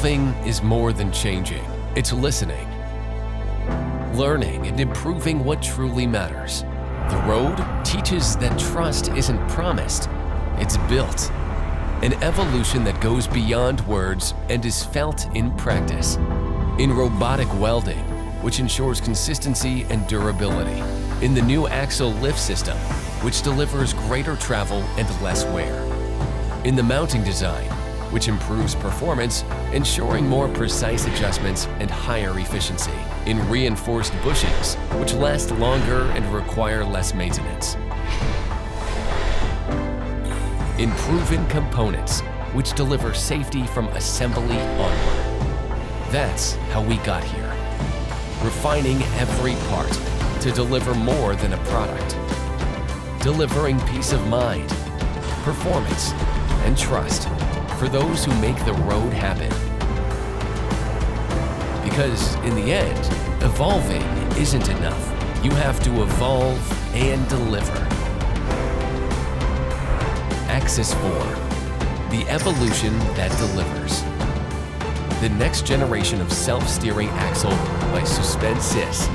Evolving is more than changing. It's listening, learning, and improving what truly matters. The road teaches that trust isn't promised, it's built. An evolution that goes beyond words and is felt in practice. In robotic welding, which ensures consistency and durability. In the new axle lift system, which delivers greater travel and less wear. In the mounting design, which improves performance, ensuring more precise adjustments and higher efficiency. In reinforced bushings, which last longer and require less maintenance. In proven components, which deliver safety from assembly onward. That's how we got here. Refining every part to deliver more than a product. Delivering peace of mind, performance, and trust for those who make the road happen. Because in the end, evolving isn't enough. You have to evolve and deliver. AXYS4, the evolution that delivers. The next generation of self-steering axle by Suspensys.